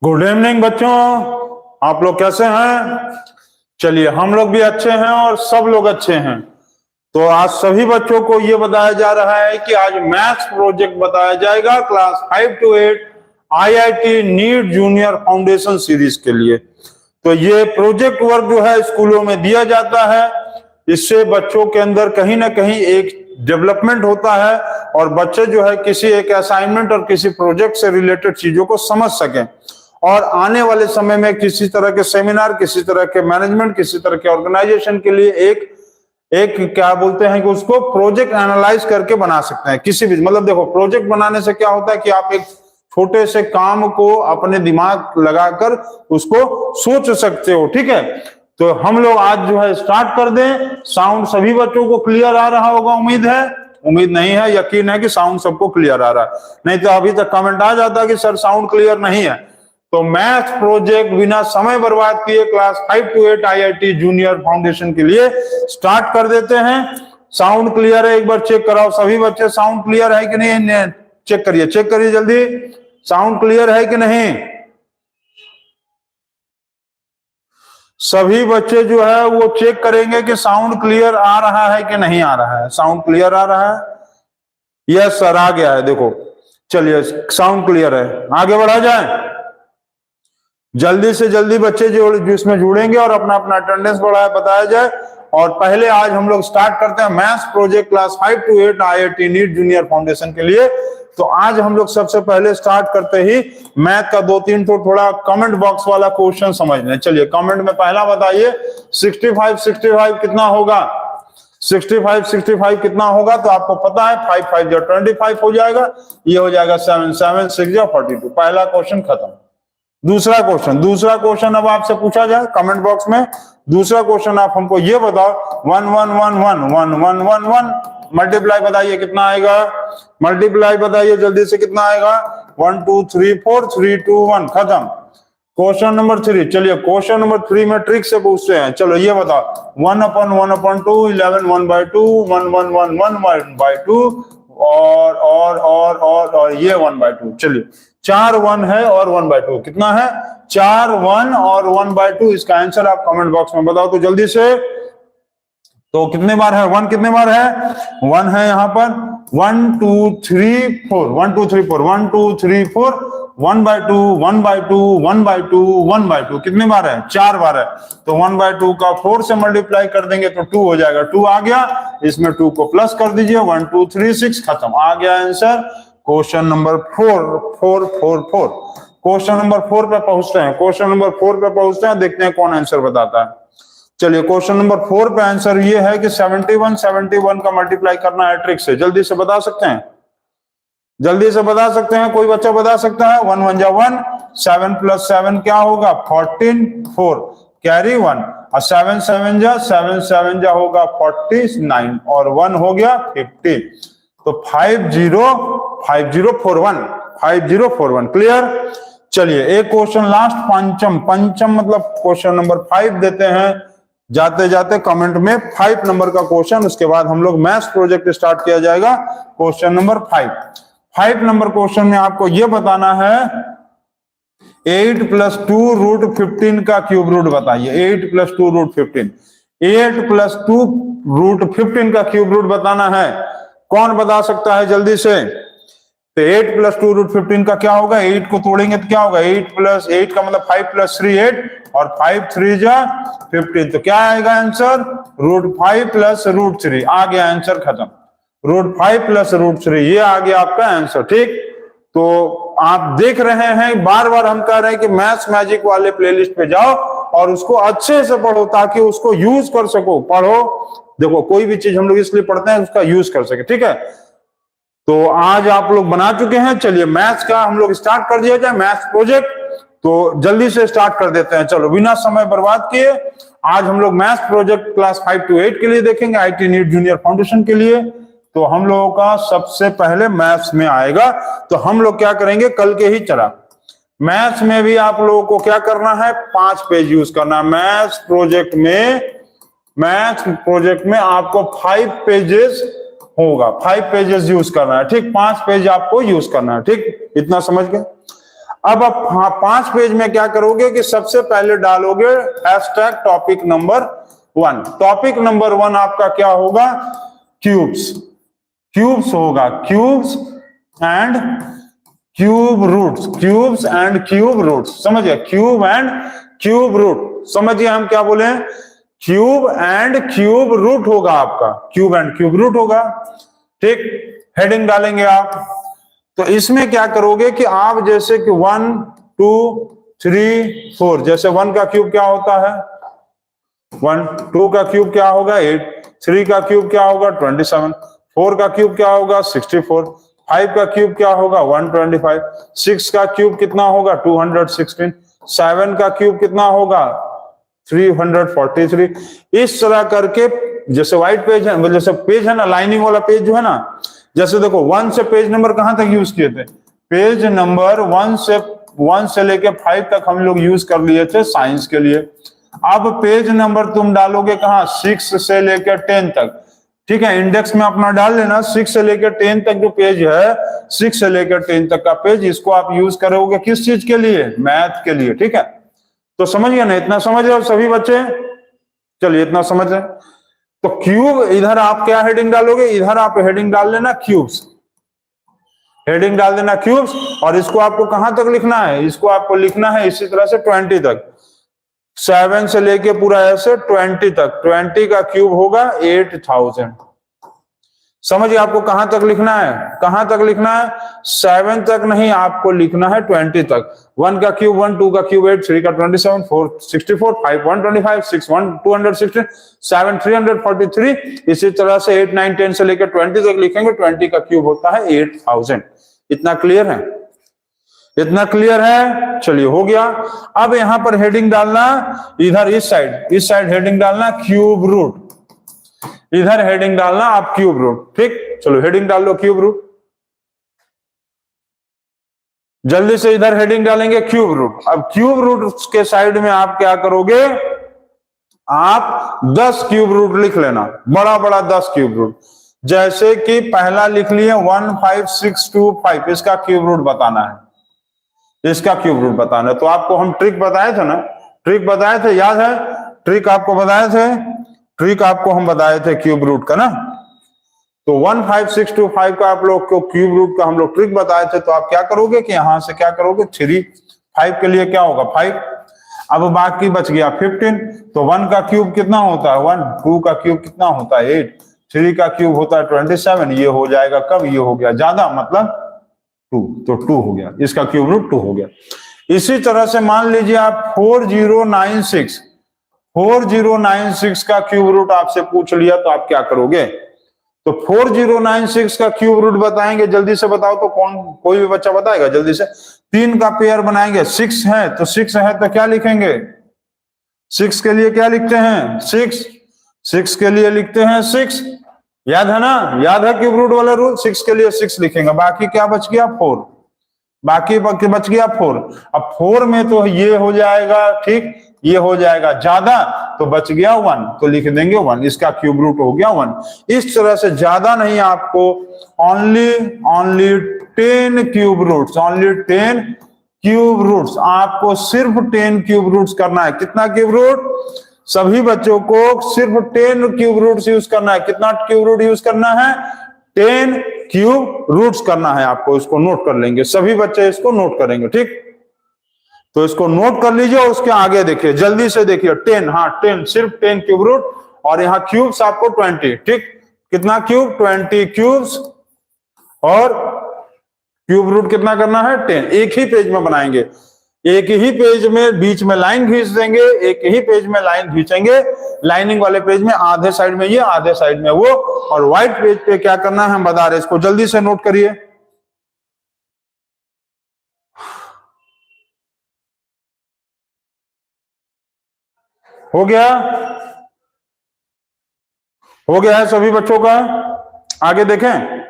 Good evening बच्चों, आप लोग कैसे हैं? चलिए, हम लोग भी अच्छे हैं और सब लोग अच्छे हैं। तो आज सभी बच्चों को ये बताया जा रहा है कि आज मैथ्स प्रोजेक्ट बताया जाएगा class 5 to 8 IIT NEET junior foundation series के लिए। तो ये प्रोजेक्ट वर्क जो है स्कूलों में दिया जाता है, इससे बच्चों के अंदर कहीं ना कहीं एक डेवलपमेंट होता है और बच्चे जो है किसी एक असाइनमेंट और किसी प्रोजेक्ट से रिलेटेड चीजों को समझ सकें और आने वाले समय में किसी तरह के सेमिनार, किसी तरह के मैनेजमेंट, किसी तरह के ऑर्गेनाइजेशन के लिए एक क्या बोलते हैं कि उसको प्रोजेक्ट एनालाइज करके बना सकते हैं। किसी भी मतलब देखो, प्रोजेक्ट बनाने से क्या होता है कि आप एक छोटे से काम को अपने दिमाग लगाकर उसको सोच सकते हो। ठीक है, तो हम लोग आज जो है स्टार्ट कर दें। साउंड सभी बच्चों को क्लियर आ रहा होगा, उम्मीद है? उम्मीद नहीं है, यकीन है कि साउंड सबको क्लियर आ रहा है। नहीं तो अभी तक कमेंट आ जाता कि सर साउंड क्लियर नहीं है। तो मैथ्स प्रोजेक्ट बिना समय बर्बाद किए class 5 to 8 IIT junior foundation के लिए स्टार्ट कर देते हैं। साउंड क्लियर है? एक बार चेक कराओ सभी बच्चे, साउंड क्लियर है कि नहीं? चेक करिए जल्दी, साउंड क्लियर है कि नहीं? सभी बच्चे जो है वो चेक करेंगे कि साउंड क्लियर आ रहा है कि नहीं आ रहा है। साउंड क्लियर आ रहा है? यस सर, आ गया है। देखो, चलिए साउंड क्लियर है, आगे बढ़ा जाए। जल्दी से जल्दी बच्चे जो इसमें जुड़ेंगे और अपना अपना अटेंडेंस बढ़ाया बताया जाए। और पहले आज हम लोग स्टार्ट करते हैं maths project class 5 to 8 IIT NEET junior foundation के लिए। तो आज हम लोग सबसे पहले स्टार्ट करते ही मैथ का 2-3 तो थोड़ा कमेंट बॉक्स वाला क्वेश्चन समझ लें। चलिए कमेंट में पहला बताइए, 65 कितना होगा? 65 कितना होगा? तो आपको पता है 5 5 जो 25 हो जाएगा, ये हो जाएगा 7 7 6 जो 42। पहला क्वेश्चन खत्म। दूसरा क्वेश्चन अब आपसे पूछा जाए कमेंट बॉक्स में। दूसरा क्वेश्चन आप हमको ये बताओ, 1 1 1 1 1 1 1 1 मल्टीप्लाई बताइए कितना आएगा? मल्टीप्लाई बताइए जल्दी से कितना आएगा? 1 2 3 4 3 2 1 खत्म। क्वेश्चन नंबर 3, चलिए क्वेश्चन नंबर 3 में ट्रिक से पूछते हैं। चलो ये बताओ, 1/1/2 11 1/2 1 1 1 1/2 और ये 1/2। चलिए 4 1 है और 1/2 कितना है? 4 1 और 1/2। इसका आंसर आप कमेंट बॉक्स में बताओ तो जल्दी से। तो कितने बार है 1? कितने बार है? 1 है यहाँ पर। 1 2 3 4 1 2 3 4 1 2 3 4 1/2 1/2 1/2 1/2 कितने बार है? 4 बार है। तो 1/2 का 4 से मल्टीप्लाई कर देंगे तो 2 हो जाएगा। 2 आ गया, इसमें 2 को प्लस कर दीजिए। 1 2 3 6 खत्म, आ गया answer. Question number 4। Question number 4 पे पहुंचते हैं। क्वेश्चन नंबर 4 पे पहुंचते हैं, देखते हैं कौन आंसर बताता है। चलिए क्वेश्चन नंबर 4 पे आंसर ये है कि 71 का मल्टीप्लाई करना है ट्रिक से। जल्दी से बता सकते हैं? जल्दी से बता सकते हैं? कोई बच्चा बता सकता है? 1 1 जा 1, 7 + 7 क्या होगा? 14, 4 कैरी 1 और 7 7 जा होगा 49 और 1 हो गया 50। तो 5041 क्लियर। चलिए एक क्वेश्चन लास्ट, पंचम मतलब क्वेश्चन नंबर 5 देते हैं जाते जाते कमेंट में 5 नंबर का क्वेश्चन। उसके बाद हम लोग मैथ्स प्रोजेक्ट स्टार्ट किया जाएगा। क्वेश्चन नंबर 5 नंबर क्वेश्चन में आपको यह बताना है 8 + 2 √15 का क्यूब रूट बताइए। 8 + 2 √15, 8 + 2 √15 का क्यूब रूट बताना है। कौन बता सकता है जल्दी से? तो 8 + 2 √15 का क्या होगा? 8 को तोड़ेंगे तो क्या होगा? 8 + 8 का मतलब 5 + 3 8 और 5 3 जा 15। तो क्या आएगा आंसर? √5 + √3। आ गया आंसर, खत्म। √5 + √3 ये आ गया आपका आंसर। ठीक, तो आप देख रहे हैं, बार बार हम कह रहे हैं कि मैथ्स मैजिक वाले प्लेलिस्ट पे जाओ और उसको अच्छे से पढ़ो ताकि उसको यूज कर सको। पढ़ो, देखो कोई भी चीज हम लोग इसलिए पढ़ते हैं उसका यूज कर सके। ठीक है, तो आज आप लोग बना चुके हैं। चलिए मैथ्स का हम लोग स्टार्ट कर दिया जाए, मैथ्स प्रोजेक्ट। तो जल्दी से स्टार्ट कर देते हैं। चलो बिना समय बर्बाद किए आज हम लोग मैथ्स प्रोजेक्ट क्लास 5 to 8 के लिए देखेंगे, IIT नीट जूनियर फाउंडेशन के लिए। तो हम लोगों का सबसे पहले मैथ्स में आएगा। तो हम लोग क्या करेंगे, कल के ही चला मैथ्स में भी आप लोगों को क्या करना है, 5 पेज यूज करना है। मैथ्स प्रोजेक्ट में मैथ्स प्रोजेक्ट में आपको 5 पेजेस होगा, 5 पेजेस यूज करना है, ठीक। 5 पेज आपको यूज करना है, ठीक। इतना समझ गए। अब आप 5 पेज में क्या करोगे कि सबसे पहले डालोगे hashtag topic number 1। Topic number 1 आपका क्या होगा? क्यूब्स। क्यूब्स होगा, cubes and cube roots, cubes and cube roots. समझिए, क्यूब एंड क्यूब रूट। समझिए हम क्या बोले हैं? क्यूब एंड क्यूब रूट होगा आपका, क्यूब एंड क्यूब रूट होगा, ठीक। हेडिंग डालेंगे आप। तो इसमें क्या करोगे कि आप जैसे कि 1 2 3 4, जैसे 1 का क्यूब क्या होता है? 1, 2 का क्यूब क्या होगा? 8, 3 का क्यूब क्या होगा? 27, 4 का क्यूब क्या होगा? 64, 5 का क्यूब क्या होगा? 125, 6 का क्यूब कितना होगा? 216, 7 का क्यूब कितना होगा? 343। इस तरह करके, जैसे व्हाइट पेज है, जैसे पेज है ना, लाइनिंग वाला पेज जो है ना, जैसे देखो 1 से पेज नंबर कहां तक यूज किए थे? पेज नंबर 1 से लेके 5 तक हम लोग यूज कर लिए थे साइंस के लिए। अब पेज नंबर तुम डालोगे कहां? 6 से लेकर 10 तक, ठीक है। इंडेक्स में अपना डाल लेना, 6 से लेकर 10 तक जो पेज है, 6 से लेकर 10 तक का पेज, इसको आप यूज करोगे किस चीज के लिए? मैथ के लिए, ठीक है। तो समझ गया ना? इतना समझ रहे हो सभी बच्चे? चलिए, इतना समझ रहे। तो क्यूब, इधर आप क्या हेडिंग डालोगे? इधर आप हेडिंग डाल लेना क्यूब्स, हेडिंग डाल देना क्यूब्स। और इसको आपको कहां तक लिखना है? इसको आपको लिखना है इसी तरह से 20 तक, 7 से लेके पूरा ऐसे 20 तक। 20 का क्यूब होगा 8000। समझिए, आपको कहां तक लिखना है? कहां तक लिखना है? 7 तक नहीं, आपको लिखना है 20 तक। 1 का क्यूब 1, 2 का क्यूब 8, 3 का 27, 4 64, 5 125, 6 1 216, 7 343। इसी तरह से 8 9 10 से लेकर 20 तक लिखेंगे। 20 का क्यूब होता है 8000। इतना क्लियर है? इतना क्लियर है? चलिए, हो गया। अब यहां पर हेडिंग डालना, इधर इस साइड हेडिंग डालना क्यूब रूट, इधर हेडिंग डालना आप क्यूब रूट, ठीक। चलो, हेडिंग डाल लो क्यूब रूट। जल्दी से इधर हेडिंग डालेंगे क्यूब रूट। अब क्यूब रूट के साइड में आप क्या करोगे? आप 10 क्यूब रूट लिख लेना, बड़ा बड़ा 10 क्यूब रूट। जैसे कि पहला लिख लिए 15625, इसका क्यूब रूट बताना है, इसका क्यूब रूट बताना है। तो आपको हम ट्रिक बताए थे ना, ट्रिक बताए थे, याद है? ट्रिक आपको बताए थे, ट्रिक आपको हम बताए थे क्यूब रूट का ना। तो 15625 का आप लोग को क्यूब रूट का हम लोग ट्रिक बताए थे। तो आप क्या करोगे कि यहां से क्या करोगे? 3, 5 के लिए क्या होगा? 5। अब बाकी बच गया 15। तो 1 का क्यूब कितना होता है? 1। 2 का क्यूब कितना होता है? 8। 3 का क्यूब होता है 27। ये हो जाएगा कब? ये हो गया ज्यादा, मतलब 2। तो 2 हो गया, इसका क्यूब रूट 2 हो गया। इसी तरह से मान लीजिए आप 4096 का क्यूब रूट आपसे पूछ लिया, तो आप क्या करोगे? तो 4096 का क्यूब रूट बताएंगे, जल्दी से बताओ तो। कोई भी बच्चा बताएगा जल्दी से? 3 का पेयर बनाएंगे, 6 है तो 6 है तो क्या लिखेंगे? 6 के लिए क्या लिखते हैं? 6 के लिए लिखते हैं 6। याद है ना? याद है क्यूब रूट वाला रूल? 6 के लिए 6 लिखेंगे। बाकी क्या बच गया? 4। बाकी बच गया 4। अब 4 में तो ये हो जाएगा, ठीक, ये हो जाएगा ज्यादा, तो बच गया 1, तो लिख देंगे 1। इसका क्यूब रूट हो गया 1। इस तरह से ज्यादा नहीं, आपको only 10 cube roots, only 10 cube roots, आपको सिर्फ 10 क्यूब रूट्स करना है। कितना क्यूब रूट? सभी बच्चों को सिर्फ 10 क्यूब रूट्स यूज करना है। कितना क्यूब रूट यूज करना है? 10 क्यूब रूट्स करना है आपको। इसको नोट कर लेंगे, सभी बच्चे इसको नोट करेंगे, ठीक। तो इसको नोट कर लीजिए, उसके आगे देखिए, जल्दी से देखिए। 10, हाँ 10, सिर्फ 10 क्यूब रूट। और यहाँ क्यूब्स आपको 20, ठीक। कितना क्यूब? 20 क्यूब्स। और क्यूब रूट कितना करना है? 10। एक ही पेज में बनाएंगे, एक ही पेज में बीच में लाइन खींच देंगे, एक ही पेज में लाइन खींचेंगे। लाइनिंग वाले पेज में आधे साइड में ये, आधे साइड में वो। और व्हाइट पेज पे क्या करना है हम बता रहे हैं, इसको जल्दी से नोट करिए। हो गया? हो गया है सभी बच्चों का? आगे देखें,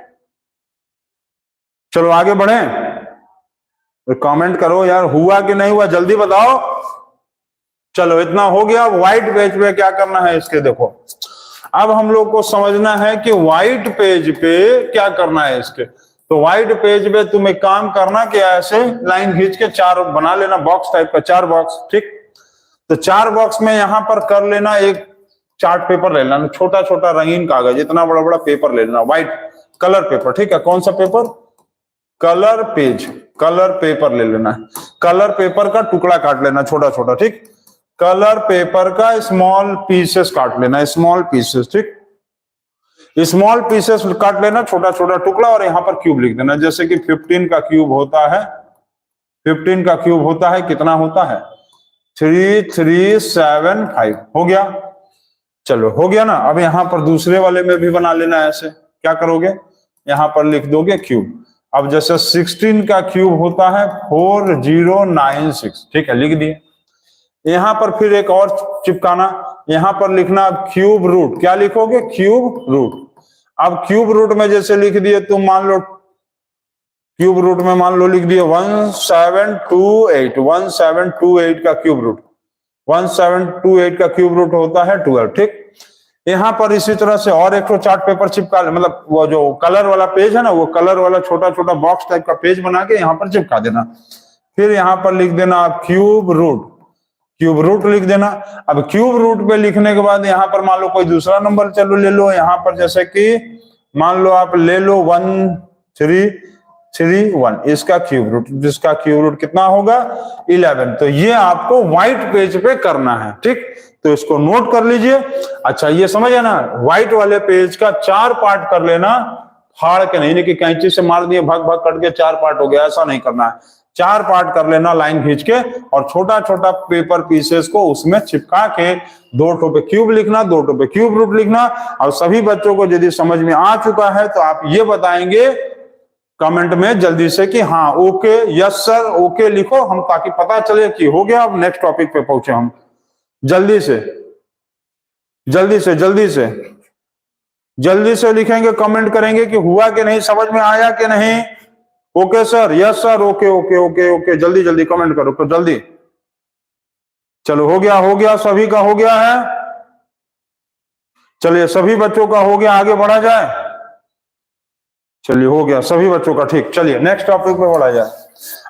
चलो आगे बढ़ें। कमेंट करो यार, हुआ कि नहीं हुआ, जल्दी बताओ। चलो इतना हो गया। व्हाइट पेज पे क्या करना है इसके, देखो अब हम लोग को समझना है कि व्हाइट पेज पे क्या करना है इसके। तो व्हाइट पेज पे तुम एक काम करना कि ऐसे लाइन खींच के चार बना लेना, बॉक्स टाइप का, चार बॉक्स, ठीक। तो चार बॉक्स में यहां पर कर लेना, एक चार्ट पेपर ले लेना, छोटा छोटा रंगीन कागज, इतना बड़ा बड़ा पेपर ले लेना, व्हाइट कलर पेपर, ठीक है। कौन सा paper? Colour page, colour paper ले लेना है। कलर पेपर का टुकड़ा काट लेना छोटा छोटा, ठीक। कलर पेपर का स्मॉल पीसेस काट लेना, स्मॉल पीसेस, ठीक। स्मॉल पीसेस काट लेना, छोटा छोटा टुकड़ा, और यहां पर क्यूब लिख देना। जैसे कि 15 का क्यूब होता है, 15 का क्यूब होता है, कितना होता है? 3375। हो गया? चलो हो गया ना। अब यहां पर दूसरे वाले में भी बना लेना है। ऐसे क्या करोगे, यहां पर लिख दोगे क्यूब। अब जैसे 16 का क्यूब होता है 4096, ठीक है, लिख दिए। यहां पर फिर एक और चिपकाना, यहां पर लिखना क्यूब रूट। क्या लिखोगे? Cube root. अब क्यूब रूट में जैसे लिख दिए, तुम मान लो क्यूब रूट में मान लो लिख दिए 1728, 1728 का क्यूब रूट, 1728 का क्यूब रूट होता है 12, ठीक। यहां पर इसी तरह से और एक चार्ट पेपर चिपका, मतलब वो जो कलर वाला पेज है ना, वो कलर वाला छोटा छोटा बॉक्स टाइप का पेज बना के यहां पर चिपका देना। फिर यहां पर लिख देना क्यूब रूट, क्यूब रूट लिख देना। अब क्यूब रूट पे लिखने के बाद यहां पर मान लो कोई दूसरा नंबर चलो ले लो, यहां पर जैसे कि मान लो आप ले लो 1331, इसका क्यूब रूट, जिसका क्यूब रूट कितना होगा? 11। तो ये आपको व्हाइट पेज पे करना है, ठीक। तो इसको नोट कर लीजिए। अच्छा ये समझ है ना, व्हाइट वाले पेज का 4 पार्ट कर लेना, फाड़ के नहीं कि कैंची से मार दिए भाग भाग कट के 4 पार्ट हो गया, ऐसा नहीं करना है। 4 पार्ट कर लेना लाइन खींच के, और छोटा छोटा पेपर पीसेस को उसमें चिपका के 2 ठो पे क्यूब लिखना, 2 ठो पे क्यूब रूट लिखना। और सभी बच्चों को यदि समझ में आ चुका है तो आप ये बताएंगे कमेंट में जल्दी से कि हाँ ओके, यस सर, ओके लिखो हम, ताकि पता चले कि हो गया। अब नेक्स्ट टॉपिक पे पहुंचे हम, जल्दी से जल्दी से जल्दी से जल्दी से लिखेंगे, कमेंट करेंगे कि हुआ कि नहीं, समझ में आया कि नहीं। Okay sir, yes sir, okay okay okay okay, जल्दी जल्दी कमेंट करो तो जल्दी। चलो हो गया, हो गया, सभी का हो गया है। चलिए सभी बच्चों का हो गया, आगे बढ़ा जाए। चलिए हो गया सभी बच्चों का, ठीक। चलिए नेक्स्ट टॉपिक पे बढ़ा जाए।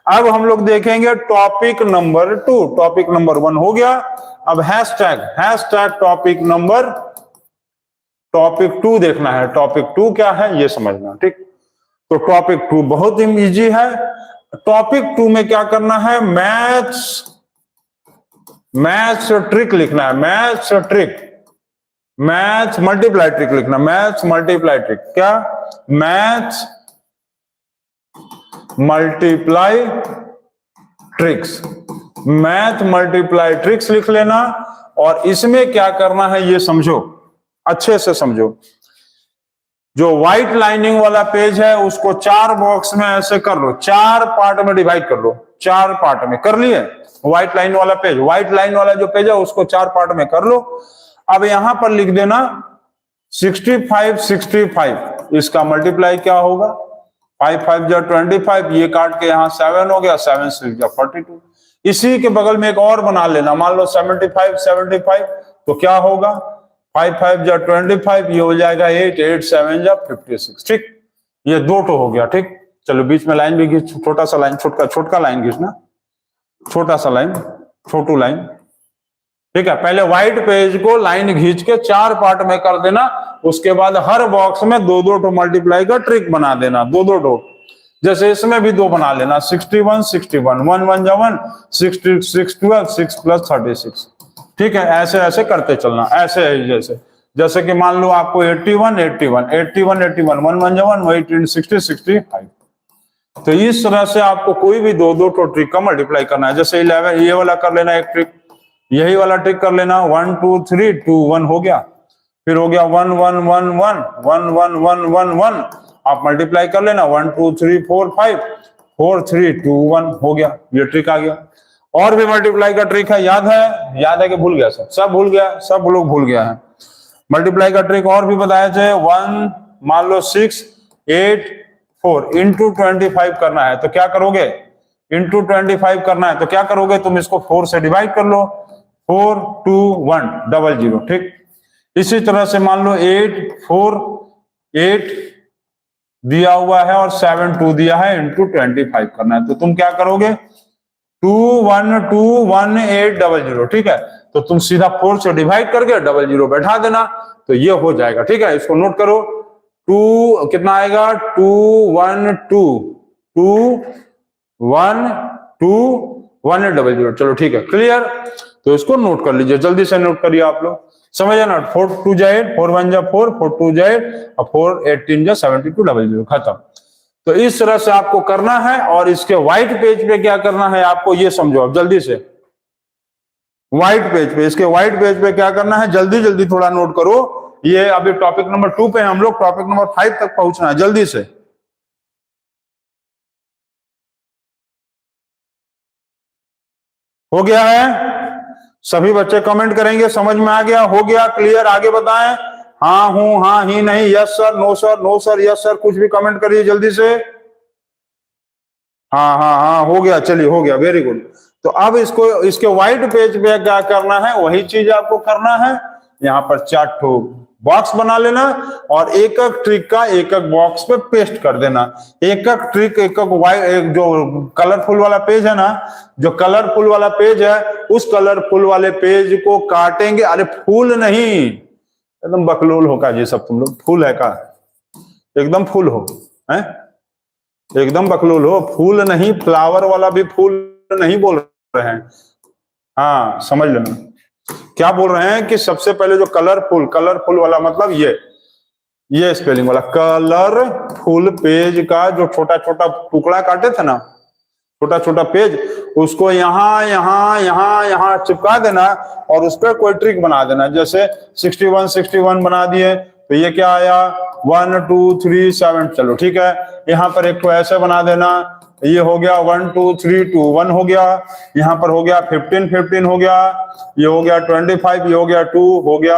अब हम लोग देखेंगे टॉपिक नंबर 2। टॉपिक नंबर 1 हो गया। अब हैशटैग, हैशटैग टॉपिक 2 देखना है। टॉपिक 2 क्या है ये समझना, ठीक। तो टॉपिक 2 बहुत ही इजी है। टॉपिक 2 में क्या करना है? मैथ्स ट्रिक लिखना है। Maths trick, maths multiply trick लिखना, मैथ्स मल्टीप्लाई ट्रिक। क्या? Maths multiply tricks, math multiply tricks लिख लेना। और इसमें क्या करना है ये समझो, अच्छे से समझो। जो व्हाइट लाइनिंग वाला पेज है उसको 4 बॉक्स में ऐसे कर लो, 4 पार्ट में डिवाइड कर लो। 4 पार्ट में कर लिए व्हाइट लाइन वाला पेज, व्हाइट लाइन वाला जो पेज है उसको 4 पार्ट में कर लो। अब यहां पर लिख देना 65 65, इसका मल्टीप्लाई क्या होगा? 5 5 जा 25, ये काट के यहाँ 7 हो गया, 7 6 जा 42। इसी के बगल में एक और बना लेना, मान लो 75 75, तो क्या होगा? 5 5 जा 25, ये हो जाएगा 8 8 7 जा 56, ठीक। ये 2 तो हो गया, ठीक। चलो बीच में लाइन भी खींच, छोटा सा लाइन, छोटा लाइन खींचना, छोटा सा लाइन, छोटू लाइन, ठीक है। पहले व्हाइट पेज को लाइन खींच के 4 पार्ट में कर देना। उसके बाद हर बॉक्स में 2 टो मल्टीप्लाई का ट्रिक बना देना, 2 टो। जैसे इसमें भी 2 बना लेना, 61 61, 1 1 जा 1, 66 12, 6 प्लस 36, ठीक है। ऐसे ऐसे करते चलना, ऐसे है। जैसे कि मान लो आपको 81 81 81 81, 1 1 जा 1, 18 60 65। तो इस तरह से आपको कोई भी 2 टो ट्रिक का मल्टीप्लाई करना है। जैसे 11, ये वाला कर लेना एक ट्रिक, यही वाला ट्रिक कर लेना, 1 2 3 2 1 हो गया। फिर हो गया 1 1 1 1 1 1 1 1 1, आप मल्टीप्लाई कर लेना, 1 2 3 4 5 4 3 2 1 हो गया। ये ट्रिक आ गया। और भी मल्टीप्लाई का ट्रिक है, याद है? याद है कि भूल गया? सब भूल गया, सब लोग भूल गया है। मल्टीप्लाई का ट्रिक और भी बताया जाए, 1 मान लो 6 8 4 इंटू 25 करना है, तो क्या करोगे? इंटू 25 करना है तो क्या करोगे? तुम इसको 4 से डिवाइड कर लो। 42100, ठीक। इसी तरह से मान लो 848 दिया हुआ है और 72 दिया है, इंटू 25 करना है। तो तुम क्या करोगे, 212180, ठीक है। तो तुम सीधा 4 से डिवाइड करके 00 बैठा देना, तो ये हो जाएगा, ठीक है। इसको नोट करो, 2 कितना आएगा, 212100, चलो ठीक है, क्लियर। तो इसको नोट कर लीजिए, जल्दी से नोट करिए आप लोग, समझे ना। 4 2 जा 8, 4 1 जा 4, 4 2 जा 8 और 4 8 3 जा 7200, खत्म। तो इस तरह से आपको करना है। और इसके व्हाइट पेज पे क्या करना है आपको, ये समझो अब जल्दी से। व्हाइट पेज पे, इसके व्हाइट पेज पे क्या करना है, जल्दी जल्दी थोड़ा नोट करो। ये अभी टॉपिक नंबर 2 पे हम लोग, टॉपिक नंबर 5 तक पहुंचना है, जल्दी से। हो गया है, सभी बच्चे कमेंट करेंगे, समझ में आ गया, हो गया, क्लियर, आगे बताएं। हाँ हूं, हाँ ही नहीं, yes sir, no sir, no sir, yes sir, कुछ भी कमेंट करिए जल्दी से। हाँ हाँ हाँ, हो गया, चलिए, हो गया, वेरी गुड। तो अब इसको, इसके व्हाइट पेज पे क्या करना है, वही चीज आपको करना है। यहाँ पर 4 बॉक्स बना लेना और एक एक ट्रिक का एक एक बॉक्स पे पेस्ट कर देना। एक एक ट्रिक, एक एक व्हाइट, जो कलरफुल वाला पेज है ना, जो कलरफुल वाला पेज है, उस कलरफुल वाले पेज को काटेंगे। अरे फूल नहीं, एकदम बकलोल होगा ये सब तुम लोग, फूल है का, एकदम फूल हो, है एकदम बकलोल हो, फूल नहीं, फ्लावर वाला भी फूल नहीं बोल रहे हैं। हाँ समझ लेना, क्या बोल रहे हैं कि सबसे पहले जो कलरफुल, कलरफुल वाला मतलब ये स्पेलिंग वाला कलरफुल पेज का जो छोटा छोटा टुकड़ा काटे थे ना, छोटा छोटा पेज, उसको यहाँ यहाँ यहाँ यहाँ चिपका देना और उस पर कोई ट्रिक बना देना। जैसे 61 बना दिए, तो ये क्या आया, 1 2 3 7, चलो ठीक है। यहाँ पर एक तो ऐसे बना देना, ये हो गया 1 2 3 2 1 हो गया। यहाँ पर हो गया 15 हो गया, ये हो गया 25, ये हो गया 2 हो गया।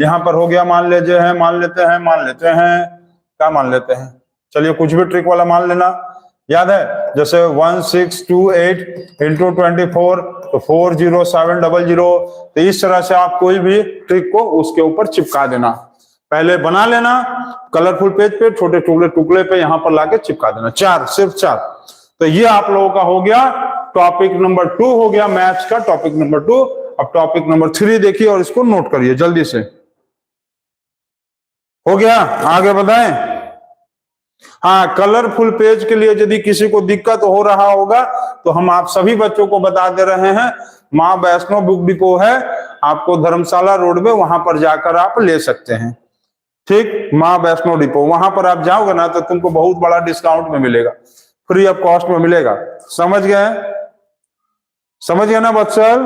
यहाँ पर हो गया, मान लेते हैं क्या मान लेते हैं, चलिए कुछ भी ट्रिक वाला मान लेना, याद है। जैसे 1628 इंटू 24, तो 40700। तो इस तरह से आप कोई भी ट्रिक को उसके ऊपर चिपका देना, पहले बना लेना कलरफुल पेज पे, छोटे टुकड़े टुकड़े पे यहाँ पर लाके चिपका देना, 4, सिर्फ 4। तो ये आप लोगों का हो गया टॉपिक नंबर 2, हो गया मैथ्स का टॉपिक नंबर 2। अब टॉपिक नंबर 3 देखिए और इसको नोट करिए जल्दी से। हो गया, आगे बढ़ाएं। हाँ, कलरफुल पेज के लिए यदि किसी को दिक्कत हो रहा होगा तो हम आप सभी बच्चों को बता दे रहे हैं, माँ वैष्णो बुक डिपो है आपको धर्मशाला रोड में, वहां पर जाकर आप ले सकते हैं, ठीक। माँ वैष्णो डिपो, वहां पर आप जाओगे ना तो तुमको बहुत बड़ा डिस्काउंट में मिलेगा, फ्री ऑफ कॉस्ट में मिलेगा। समझ गए, समझ गए ना वत्सल?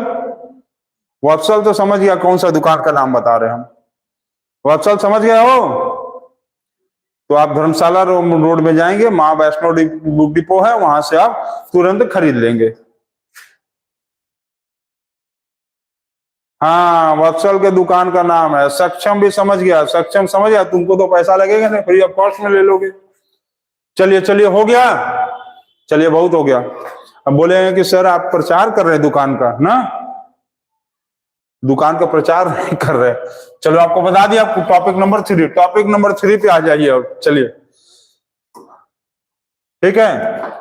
वत्सल तो समझ गया कौन सा दुकान का नाम बता रहे हैं हम, वत्सल समझ गए हो? तो आप धर्मशाला रोड में जाएंगे, माँ वैष्णो बुक डिपो है, वहां से आप तुरंत खरीद लेंगे। हाँ, वत्सल के दुकान का नाम है सक्षम, भी समझ गया, सक्षम समझ गया, तुमको तो पैसा लगेगा नहीं, फ्री ऑफ कॉस्ट में ले लोगे। चलिए चलिए, हो गया, चलिए बहुत हो गया। अब बोले हैं कि सर आप प्रचार कर रहे हैं दुकान का ना, दुकान का प्रचार नहीं कर रहे। चलो आपको बता दिया, आपको टॉपिक नंबर 3, टॉपिक नंबर 3 पे आ जाइए अब, चलिए ठीक है।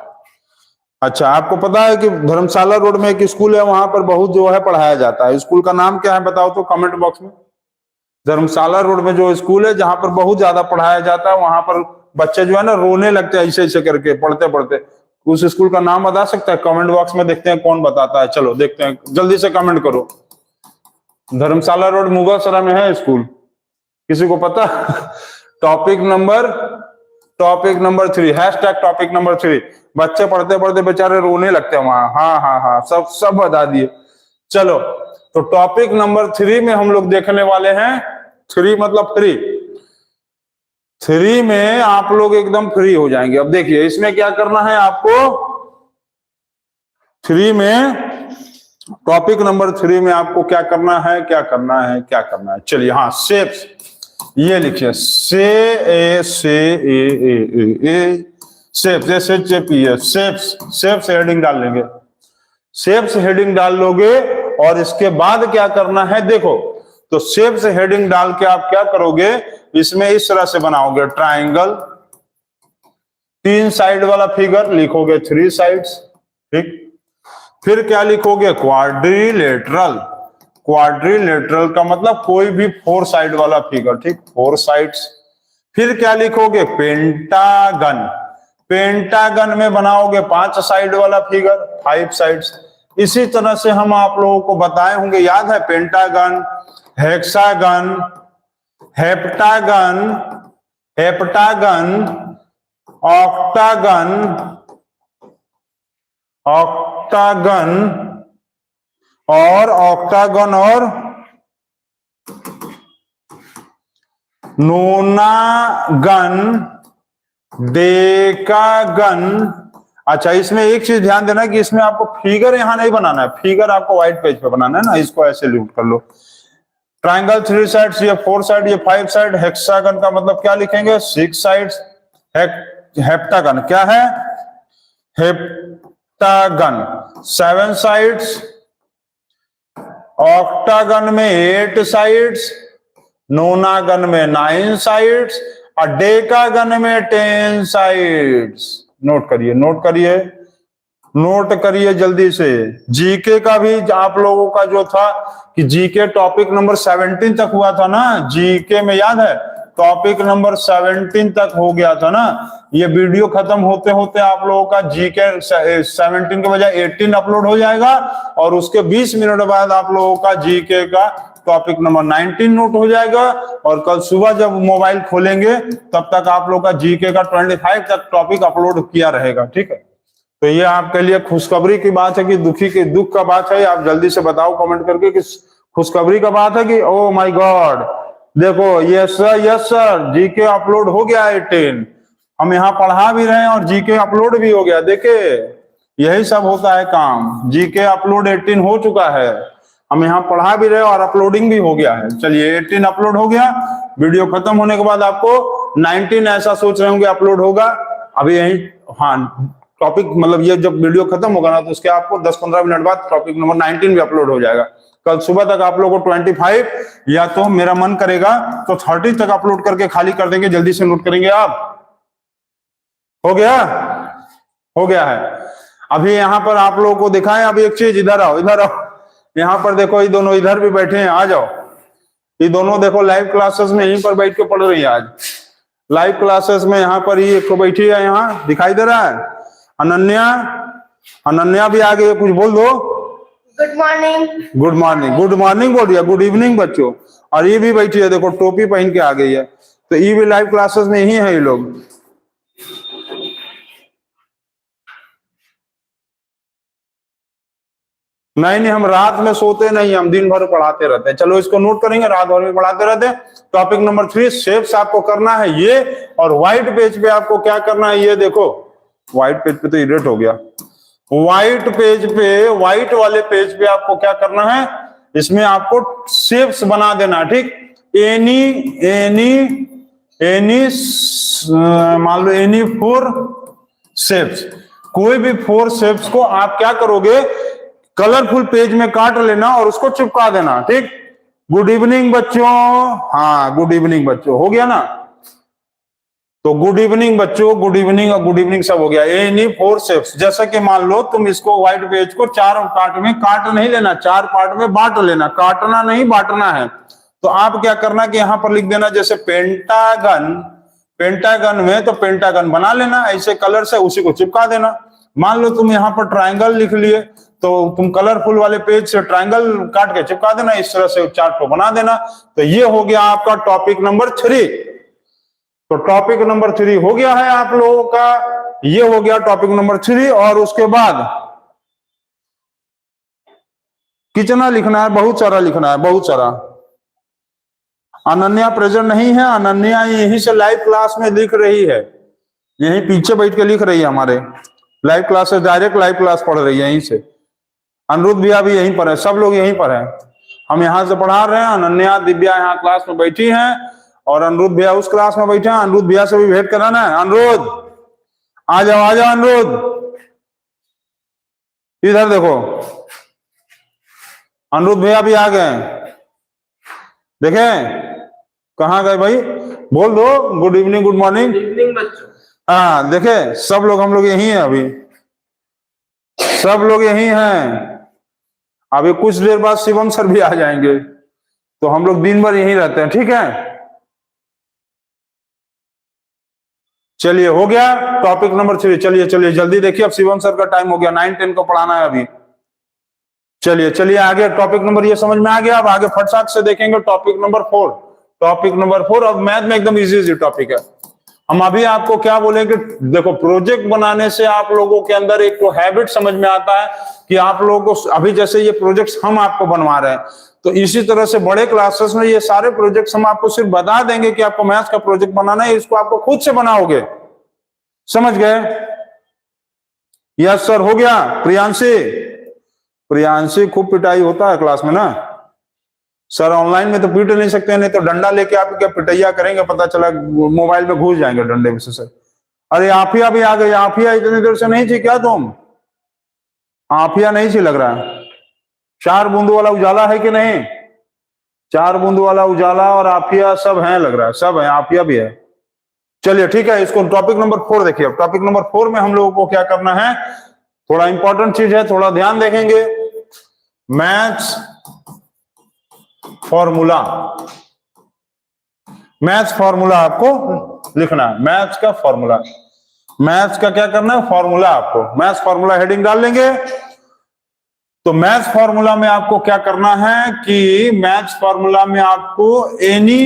अच्छा, आपको पता है कि धर्मशाला रोड में एक स्कूल है, वहां पर बहुत जो है पढ़ाया जाता है, स्कूल का नाम क्या है बताओ तो कमेंट बॉक्स में। धर्मशाला रोड में जो स्कूल है जहां पर बहुत ज्यादा पढ़ाया जाता है, वहां पर बच्चे जो है ना रोने लगते हैं ऐसे ऐसे करके पढ़ते पढ़ते। उस स्कूल का नाम बता सकता है? कमेंट बॉक्स में देखते हैं कौन बताता है, चलो देखते हैं, जल्दी से कमेंट करो। धर्मशाला रोड मुगलसराय में है स्कूल, किसी को पता? Topic number 3, hashtag topic number 3। बच्चे पढ़ते पढ़ते बेचारे रोने लगते हैं वहां। हाँ हाँ हाँ, सब बता दिए। चलो, तो टॉपिक नंबर 3 में हम लोग देखने वाले हैं, 3 मतलब फ्री, 3 में आप लोग एकदम फ्री हो जाएंगे। अब देखिए इसमें क्या करना है आपको, 3 में, टॉपिक नंबर 3 में आपको क्या करना है, क्या करना है, चलिए। हाँ, शेप्स, ये लिखिए, शेप्स हेडिंग डाल लेंगे, शेप्स हेडिंग डाल लोगे और इसके बाद क्या करना है देखो, तो शेप से हेडिंग डाल के आप क्या करोगे, इसमें इस तरह से बनाओगे ट्राइंगल, 3 साइड वाला फिगर लिखोगे 3 साइड्स, ठीक। फिर क्या लिखोगे, क्वाड्रिलेटरल, क्वाड्रिलेटरल का मतलब कोई भी 4 साइड वाला फिगर, ठीक, 4 साइड्स। फिर क्या लिखोगे, पेंटागन, पेंटागन में बनाओगे 5 साइड वाला फिगर, 5 साइड्स। इसी तरह से हम आप लोगों को बताए होंगे, याद है, pentagon, hexagon, heptagon, heptagon, octagon, octagon और ऑक्टागन और नोनागन, डेकागन। अच्छा, इसमें एक चीज ध्यान देना कि इसमें आपको फिगर यहां नहीं बनाना है, फिगर आपको व्हाइट पेज पे बनाना है ना, इसको ऐसे लूट कर लो। ट्राइंगल 3 साइड्स, ये 4 साइड, ये 5 साइड। हेक्सागन का मतलब क्या लिखेंगे, 6 साइड्स। हेप्टागन क्या है, हेप्टागन 7 साइड्स। ऑक्टागन में 8 साइड्स, नोनागन में 9 साइड्स और डेकागन में 10 साइड्स। नोट करिए, नोट करिए, नोट करिए जल्दी से। जीके का भी आप लोगों का जो था कि जीके टॉपिक नंबर 17 तक हुआ था ना, जीके में याद है टॉपिक नंबर 17 तक हो गया था ना। ये वीडियो खत्म होते होते आप लोगों का जीके 17 के बजाय 18 अपलोड हो जाएगा और उसके 20 मिनट बाद आप लोगों का जीके का टॉपिक नंबर 19 नोट हो जाएगा। और कल सुबह जब मोबाइल खोलेंगे तब तक आप लोग का जीके का 25 तक टॉपिक अपलोड किया रहेगा, ठीक है। तो ये आपके लिए खुशखबरी की बात है कि दुख का बात है, आप जल्दी से बताओ कमेंट करके कि खुशखबरी का बात है कि ओ माय गॉड, देखो यस सर जीके अपलोड हो गया 18, हम यहाँ पढ़ा भी रहे हैं और जीके अपलोड भी हो गया। देखे, यही सब होता है काम, जीके अपलोड 18 हो चुका है, हम यहाँ पढ़ा भी रहे और अपलोडिंग भी हो गया है। चलिए 18 अपलोड हो गया, वीडियो खत्म होने के बाद आपको 19 ऐसा सोच रहे होंगे अपलोड होगा अभी यही, हाँ टॉपिक मतलब ये जब वीडियो खत्म होगा ना तो उसके आपको 10-15 मिनट बाद टॉपिक नंबर 19 भी अपलोड हो जाएगा। कल सुबह तक आप लोगों को 25 या तो मेरा मन करेगा तो 30 तक अपलोड करके खाली कर देंगे। जल्दी से नोट करेंगे आप। हो गया, हो गया है। अभी यहाँ पर आप लोगों को दिखाएं, अभी एक चीज, इधर आओ, इधर आओ, यहाँ पर देखो, ये दोनों इधर भी बैठे हैं, आ जाओ। ये दोनों देखो लाइव क्लासेस में यहीं पर बैठ के पढ़ रही है आज, लाइव क्लासेस में यहाँ पर ही एक बैठी है, यहाँ दिखाई दे रहा है अनन्या, अनन्या भी आ गई, कुछ बोल दो। Good morning. Good morning, good morning बोल दिया, गुड इवनिंग बच्चों। और ये भी बैठी है, देखो टोपी पहन के आ गई है, तो ये भी लाइव क्लासेस में ही है ये लोग। नहीं नहीं, हम रात में सोते नहीं, हम दिन भर पढ़ाते रहते हैं। चलो इसको नोट करेंगे, रात भर में पढ़ाते रहते हैं। टॉपिक नंबर 3 शेप्स आपको करना है ये, और व्हाइट पेज पे आपको क्या करना है ये देखो, व्हाइट पेज पे तो इरेट हो गया, व्हाइट पेज पे, व्हाइट वाले पेज पे आपको क्या करना है, इसमें आपको शेप्स बना देना, ठीक। एनी मान लो एनी 4 शेप्स, कोई भी 4 शेप्स को आप क्या करोगे, कलरफुल पेज में काट लेना और उसको चिपका देना, ठीक। गुड इवनिंग बच्चों, हाँ गुड इवनिंग बच्चों, हो गया ना। तो गुड इवनिंग बच्चों, गुड इवनिंग और गुड इवनिंग सब हो गया। एनी 4 शेप्स, जैसे कि मान लो तुम इसको व्हाइट पेज को 4 पार्ट में काट नहीं लेना, 4 पार्ट में बांट लेना, काटना नहीं बांटना है। तो आप क्या करना कि यहां पर लिख देना, जैसे पेंटागन, पेंटागन में तो पेंटागन बना लेना ऐसे कलर से, उसी को चिपका देना। मान लो तुम यहाँ पर ट्राइंगल लिख लिए तो तुम कलरफुल वाले पेज से ट्राइंगल काट के चिपका देना, इस तरह से चार्ट को बना देना। तो ये हो गया आपका टॉपिक नंबर 3। तो टॉपिक नंबर 3 हो गया है आप लोगों का, ये हो गया टॉपिक नंबर 3। और उसके बाद कितना लिखना है, बहुत सारा लिखना है, बहुत सारा। अनन्या प्रेजेंट नहीं है, अनन्या यहीं से लाइव क्लास में लिख रही है, यहीं पीछे बैठ के लिख रही है, हमारे लाइव क्लास से डायरेक्ट लाइव क्लास पढ़ रही है यहीं से। अनिरुद्ध भैया भी यहीं पर है, सब लोग यहीं पर है, हम यहां से पढ़ा रहे हैं। अनन्या दिव्या यहाँ क्लास में बैठी हैं और अनिरुद्ध भैया उस क्लास में बैठे हैं। अनिरुद्ध भैया से भी भेंट कराना है। अनिरुद्ध आ जाओ, आ जाओ अनिरुद्ध, इधर देखो, अनिरुद्ध भैया भी आ गए हैं, देखें कहाँ गए भाई, बोल दो good evening good morning. Good evening बच्चों। हाँ देखे सब लोग, हम लोग यही हैं अभी, सब लोग यही हैं। अभी कुछ देर बाद शिवम सर भी आ जाएंगे, तो हम लोग दिन भर यहीं रहते हैं, ठीक है। चलिए हो गया टॉपिक नंबर 3। चलिए चलिए जल्दी देखिए, अब शिवम सर का टाइम हो गया, 9-10 को पढ़ाना है अभी। चलिए चलिए आगे टॉपिक नंबर, ये समझ में आ गया। अब आगे फटसाक से देखेंगे टॉपिक नंबर 4। टॉपिक नंबर 4 अब मैथ में एकदम इजी टॉपिक है। हम अभी आपको क्या बोले कि देखो प्रोजेक्ट बनाने से आप लोगों के अंदर एक तो हैबिट समझ में आता है कि आप लोगों को अभी जैसे ये प्रोजेक्ट्स हम आपको बनवा रहे हैं, तो इसी तरह से बड़े क्लासेस में ये सारे प्रोजेक्ट्स हम आपको सिर्फ बता देंगे कि आपको मैथ्स का प्रोजेक्ट बनाना है, इसको आपको खुद से बनाओगे। समझ गए? यस सर, हो गया। प्रियांशी, प्रियांशी खूब पिटाई होता है क्लास में ना सर, ऑनलाइन में तो पीट नहीं सकते, नहीं तो डंडा लेके आप क्या पिटैया करेंगे, पता चला मोबाइल में घुस जाएंगे डंडे में से सर। अरे आफिया भी आ गई, आफिया इतनी देर से नहीं थी क्या तुम? आफिया नहीं थी लग रहा है। 4 बूंद वाला उजाला है कि नहीं? 4 बूंद वाला उजाला और आफिया सब है लग रहा है, सब है, आफिया भी है। चलिए ठीक है, इसको टॉपिक नंबर 4 देखिए। अब टॉपिक नंबर 4 में हम लोगों को क्या करना है, थोड़ा इंपॉर्टेंट चीज है, थोड़ा ध्यान देखेंगे। मैथ्स फॉर्मूला, मैथ्स फॉर्मूला आपको लिखना है, मैथ्स का फॉर्मूला। मैथ्स का क्या करना है, फॉर्मूला। आपको मैथ्स फॉर्मूला हेडिंग डाल लेंगे। तो मैथ्स फॉर्मूला में आपको क्या करना है कि मैथ्स फॉर्मूला में आपको एनी,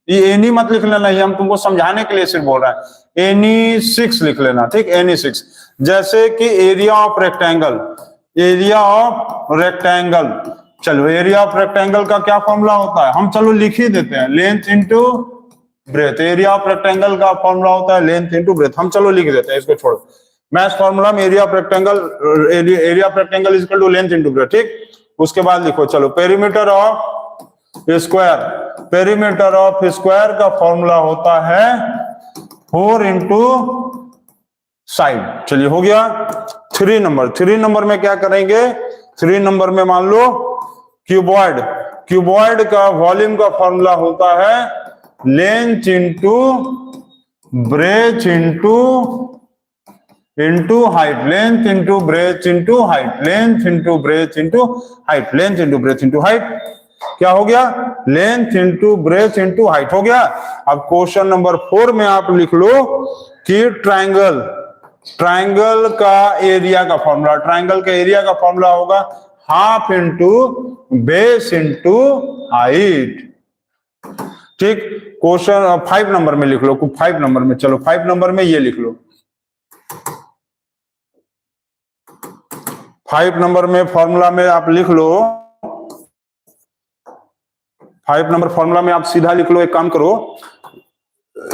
ये एनी मत लिख लेना, ये हम तुमको समझाने के लिए सिर्फ बोल रहे हैं, एनी 6 लिख लेना, ठीक, एनी 6। जैसे कि area of rectangle, area of rectangle, चलो एरिया ऑफ रेक्टेंगल का क्या फॉर्मूला होता है, हम चलो लिख ही देते हैं, length into breath. Area of rectangle का फॉर्मूला होता है लेंथ इंटू ब्रेथ, हम चलो लिख देते हैं, इसको छोड़ो। मैथ्स फॉर्मूला में area of rectangle, area of rectangle is equal to length into breadth, ठीक। उसके बाद लिखो चलो perimeter of square, perimeter of square का फॉर्मूला होता है 4 इंटू साइड। चलिए हो गया। 3 नंबर, 3 नंबर में क्या करेंगे, 3 नंबर में मान लो क्यूबॉइड, क्यूबॉइड का वॉल्यूम का फॉर्मूला होता है length into breath into height, length into breath into height, length into breath into height, length into breath into height. क्या हो गया, length into breath into height हो गया। अब क्वेश्चन नंबर 4 में आप लिख लो कि ट्राइंगल, ट्राइंगल का एरिया का फॉर्मूला, ट्राइंगल का एरिया का फॉर्मूला होगा half into base into height, ठीक। क्वेश्चन 5 नंबर में लिख लो, 5 नंबर में, चलो 5 नंबर में ये लिख लो, 5 नंबर में फॉर्मूला में आप लिख लो, 5 नंबर फॉर्मूला में आप सीधा लिख लो, एक काम करो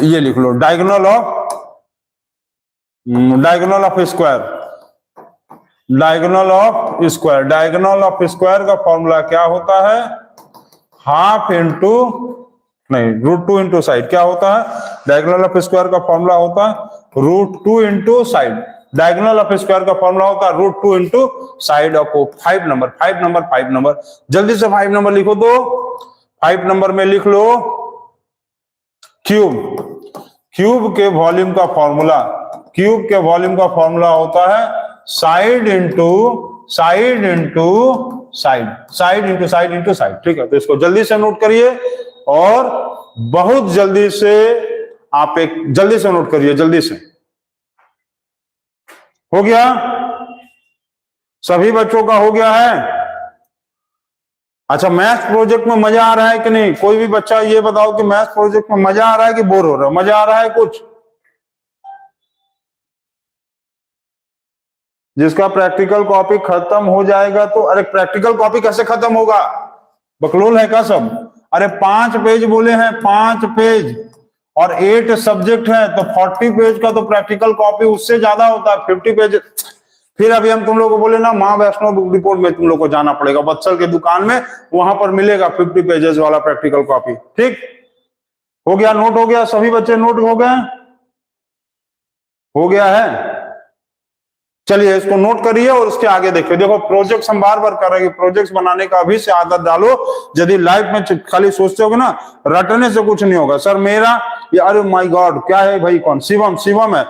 ये लिख लो, diagonal of square, diagonal of square, diagonal of square का फॉर्मूला क्या होता है, हाफ इंटू नहीं √2 इंटू साइड। क्या होता है, डायगोनल ऑफ स्क्वायर का फॉर्मूला होता है √2 into side, diagonal of square का फॉर्मूला होता है √2 into side of 5 number, 5 number, 5 number, जल्दी से 5 नंबर लिखो। तो 5 नंबर में लिख लो क्यूब, क्यूब के वॉल्यूम का फॉर्मूला, क्यूब के वॉल्यूम का फॉर्मूला होता है side into side into side, side into side into side, ठीक है। तो इसको जल्दी से नोट करिए और बहुत जल्दी से आप एक जल्दी से नोट करिए, जल्दी से। हो गया, सभी बच्चों का हो गया है। अच्छा, मैथ्स प्रोजेक्ट में मजा आ रहा है कि नहीं? कोई भी बच्चा ये बताओ कि मैथ्स प्रोजेक्ट में मजा आ रहा है कि बोर हो रहा है? मजा आ रहा है कुछ? जिसका प्रैक्टिकल कॉपी खत्म हो जाएगा तो, अरे प्रैक्टिकल कॉपी कैसे खत्म होगा, बकलोल है क्या सब? अरे 5 पेज बोले हैं, 5 पेज और 8 सब्जेक्ट है, तो 40 पेज का तो प्रैक्टिकल कॉपी उससे ज्यादा होता है, 50 पेज। फिर अभी हम तुम लोग को बोले ना माँ वैष्णो बुक डिपोट में तुम लोग को जाना पड़ेगा, बत्सल के दुकान में, वहां पर मिलेगा 50 पेजेस वाला प्रैक्टिकल कॉपी, ठीक। हो गया, नोट हो गया, सभी बच्चे नोट हो गए, हो गया है। चलिए इसको नोट करिए और उसके आगे देखिए। देखो प्रोजेक्ट्स हम बार बार कर रहे हैं, प्रोजेक्ट्स बनाने का अभी से आदत डालो। यदि लाइफ में खाली सोचते होगे ना, रटने से कुछ नहीं होगा। सर मेरा ये, अरे माय गॉड क्या है भाई, कौन, शिवम, शिवम है,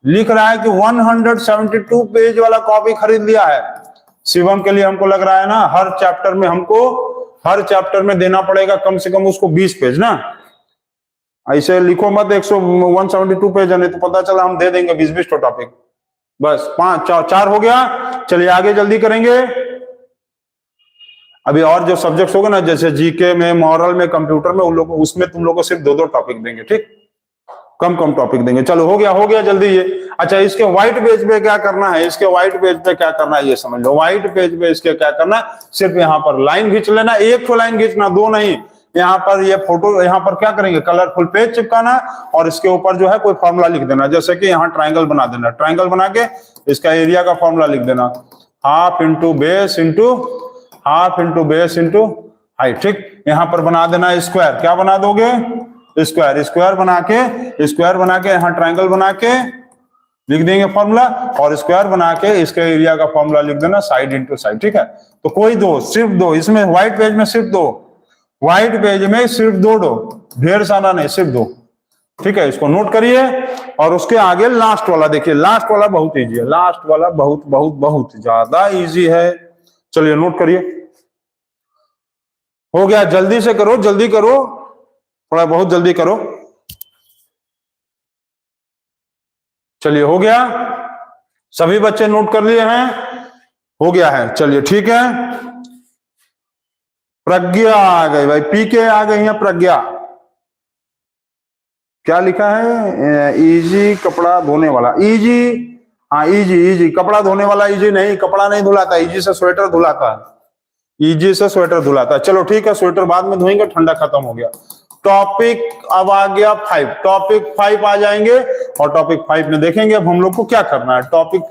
लिख रहा है कि 172 पेज वाला कॉपी खरीद लिया है। शिवम के लिए हमको लग रहा है ना, हर चैप्टर में देना पड़ेगा कम से कम उसको 20 पेज ना। ऐसे लिखो मत 172 पेज है, नहीं तो पता चला हम दे देंगे 20-20 टॉपिक। बस 4 हो गया। चलिए आगे जल्दी करेंगे। अभी और जो सब्जेक्ट्स होगा ना, जैसे जीके में, मॉरल में, कंप्यूटर में, उन लोगों उसमें तुम लोगों को सिर्फ 2-2 टॉपिक देंगे, ठीक, कम टॉपिक देंगे। चलो हो गया जल्दी ये। अच्छा इसके व्हाइट पेज पे क्या करना है, इसके व्हाइट पेज पे क्या करना है ये समझ लो। व्हाइट पेज पे इसके क्या करना है, सिर्फ यहाँ पर लाइन खींच लेना, एक तो लाइन खींचना, 2 नहीं। यहाँ पर ये फोटो, यहाँ पर क्या करेंगे, कलरफुल पेज चिपकाना और इसके ऊपर जो है कोई फॉर्मूला लिख देना। जैसे कि यहाँ ट्राइंगल बना देना, ट्राइंगल बना के इसका एरिया का फॉर्मूला लिख देना, half into base into height, ठीक। यहाँ पर बना देना स्क्वायर, क्या बना दोगे, स्क्वायर बना के यहाँ ट्राइंगल बना के लिख देंगे फॉर्मूला, और स्क्वायर बना के इसके एरिया का फॉर्मूला लिख देना, साइड इंटू साइड, ठीक है। तो कोई सिर्फ दो इसमें व्हाइट पेज में सिर्फ 2, व्हाइट पेज में सिर्फ 2, ढेर सारा नहीं, सिर्फ 2, ठीक है। इसको नोट करिए। और उसके आगे लास्ट वाला देखिए, लास्ट वाला बहुत इजी है, लास्ट वाला बहुत ज्यादा इजी है। चलिए नोट करिए। हो गया, जल्दी से करो, जल्दी करो, थोड़ा बहुत जल्दी करो। चलिए हो गया, सभी बच्चे नोट कर लिए हैं, हो गया है। चलिए ठीक है, प्रज्ञा आ गई भाई, पीके आ गई है प्रज्ञा। क्या लिखा है, इजी कपड़ा धोने वाला, इजी, हाँ इजी कपड़ा धोने वाला, इजी नहीं, कपड़ा नहीं धुलाता, इजी से स्वेटर धुलाता है, इजी से स्वेटर धुलाता है। चलो ठीक है, स्वेटर बाद में धोएंगे, ठंडा खत्म हो गया। टॉपिक अब आ गया 5, टॉपिक 5 आ जाएंगे और टॉपिक 5 में देखेंगे अब हम लोग को क्या करना है। टॉपिक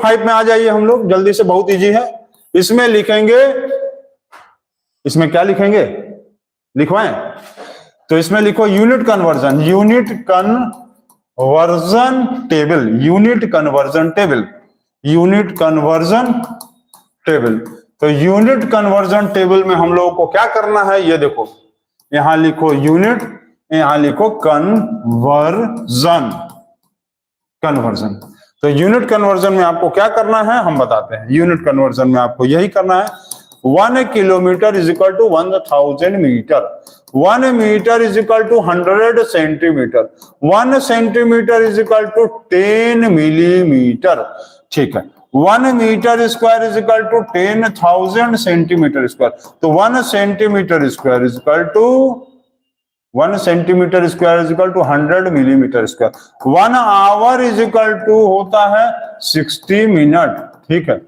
5 में आ जाइए हम लोग जल्दी से, बहुत इजी है। इसमें लिखेंगे, इसमें क्या लिखेंगे, लिखवाएं, तो इसमें लिखो यूनिट कन्वर्जन टेबल। तो यूनिट कन्वर्जन टेबल में हम लोगों को क्या करना है, ये देखो, यहां लिखो यूनिट, यहां लिखो कन्वर्जन। तो यूनिट कन्वर्जन में आपको क्या करना है हम बताते हैं। यूनिट कन्वर्जन में आपको यही करना है, 1 kilometre is equal to 1000 metre, 1 metre is equal to 100 centimetre, 1 centimetre is equal to 10 millimetre, ठीक है। 1 metre square is equal to 10,000 centimetre square. तो 1 centimetre square is equal to 100 millimetre square. 1 hour is equal to होता है 60 minute, ठीक है।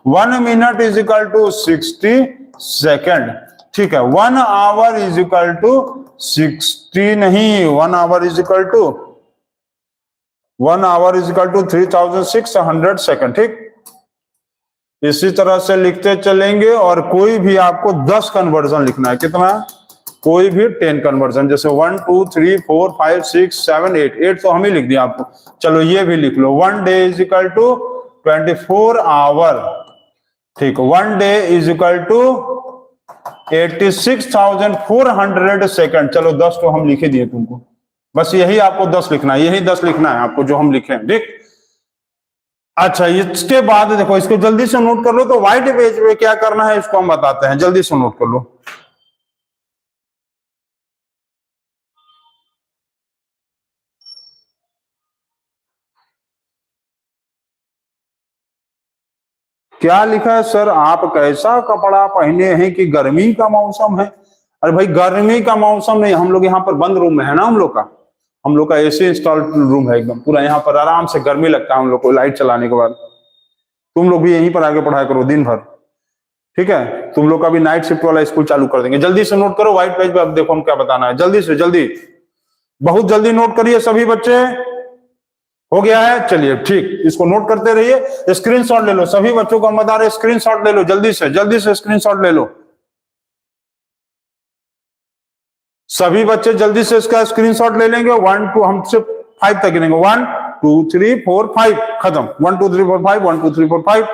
1 minute is equal to 60 second, ठीक है। 1 hour is equal to 60 नहीं, 1 hour is equal to 3600 second, ठीक। इसी तरह से लिखते चलेंगे और कोई भी आपको 10 कन्वर्जन लिखना है, कितना, कोई भी 10 कन्वर्जन, जैसे 1 2 3 4 5 6 7 8 तो हम ही लिख दिया आपको। चलो ये भी लिख लो, 1 day is equal to 24 hour, ठीक। 1 day is equal to 86,400 second. चलो 10 तो हम लिखे दिए तुमको, बस यही आपको 10 लिखना है, यही 10 लिखना है आपको जो हम लिखे, ठीक। अच्छा इसके बाद देखो, इसको जल्दी से नोट कर लो। तो व्हाइट पेज पे क्या करना है इसको हम बताते हैं, जल्दी से नोट कर लो। क्या लिखा है सर, आप कैसा कपड़ा पहने हैं कि गर्मी का मौसम है। अरे भाई गर्मी का मौसम नहीं, हम लोग यहाँ पर बंद रूम में है ना, हम लोग का एसी इंस्टॉल्ड रूम है एकदम पूरा, यहाँ पर आराम से गर्मी लगता है हम लोग को लाइट चलाने के बाद। तुम लोग भी यहीं पर आगे पढ़ाई करो दिन भर, ठीक है। तुम लोग का भी नाइट शिफ्ट वाला स्कूल चालू कर देंगे। जल्दी से नोट करो व्हाइट पेज पे, अब देखो हम क्या बताना है, जल्दी से जल्दी, बहुत जल्दी नोट करिए सभी बच्चे। हो गया है, चलिए ठीक, इसको नोट करते रहिए, स्क्रीनशॉट ले लो, सभी बच्चों को हम बता रहे स्क्रीनशॉट ले लो, जल्दी से स्क्रीनशॉट ले लो। सभी बच्चे जल्दी से इसका स्क्रीनशॉट ले लेंगे। 1 2 हम सिर्फ 5 तक गिनेंगे, 1 2 3 4 5 खत्म। 1 2 3 4 5 1 2 3 4 5।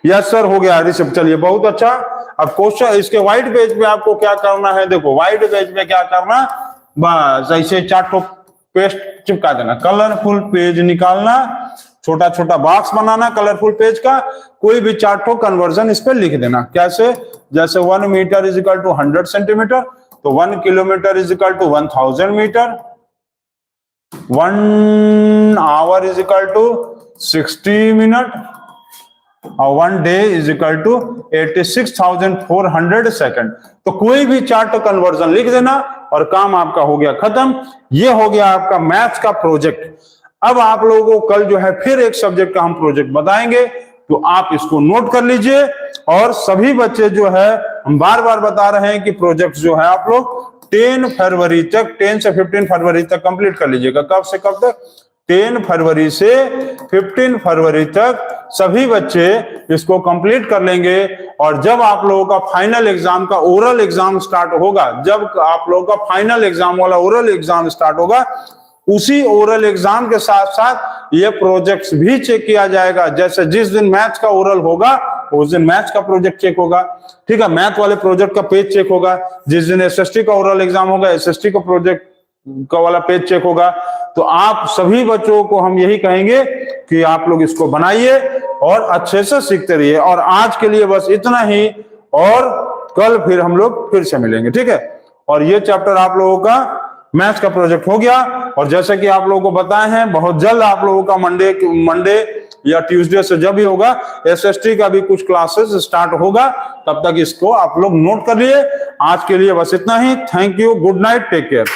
यस सर, हो गया ऋषभ। चलिए बहुत अच्छा। अब क्वेश्चन इसके व्हाइट पेज पे आपको क्या करना है, देखो व्हाइट पेज पे क्या करना, बस ऐसे 4 ठो पेस्ट चिपका देना, कलरफुल पेज निकालना, छोटा छोटा बॉक्स बनाना कलरफुल पेज का, कोई भी 4 ठो कन्वर्जन इस पे लिख देना। कैसे, जैसे 1 metre is equal to 100 centimetre, तो 1 kilometre is equal to 1000 metre, 1 hour is equal to 60 minute, और 1 day is equal to 86,400 second. तो कोई भी 4 ठो कन्वर्जन लिख देना और काम आपका हो गया खत्म। ये हो गया आपका मैथ्स का प्रोजेक्ट। अब आप लोगों को कल जो है फिर एक सब्जेक्ट का हम प्रोजेक्ट बताएंगे, तो आप इसको नोट कर लीजिए। और सभी बच्चे जो है, हम बार बार बता रहे हैं कि प्रोजेक्ट जो है आप लोग 10 फरवरी तक, 10 से 15 फरवरी तक कंप्लीट कर लीजिएगा। कब से कब तक, 10 फरवरी से 15 फरवरी तक सभी बच्चे इसको कंप्लीट कर लेंगे। और जब आप लोगों का फाइनल एग्जाम का ओरल एग्जाम स्टार्ट होगा, जब आप लोगों का फाइनल एग्जाम वाला ओरल एग्जाम स्टार्ट होगा, उसी ओरल एग्जाम के साथ साथ ये प्रोजेक्ट्स भी चेक किया जाएगा। जैसे जिस दिन मैथ्स का ओरल होगा उस दिन मैथ्स का प्रोजेक्ट चेक होगा, ठीक है, मैथ वाले प्रोजेक्ट का पेज चेक होगा। जिस दिन एसएसटी का ओरल एग्जाम होगा एसएसटी का प्रोजेक्ट का वाला पेज चेक होगा। तो आप सभी बच्चों को हम यही कहेंगे कि आप लोग इसको बनाइए और अच्छे से सीखते रहिए। और आज के लिए बस इतना ही, और कल फिर हम लोग फिर से मिलेंगे, ठीक है। और ये चैप्टर आप लोगों का मैथ्स का प्रोजेक्ट हो गया। और जैसे कि आप लोगों को बताए हैं, बहुत जल्द आप लोगों का मंडे या ट्यूसडे से जब भी होगा एसएसटी का भी कुछ क्लासेस स्टार्ट होगा, तब तक इसको आप लोग नोट कर लिए। आज के लिए बस इतना ही। Thank you, good night, take care.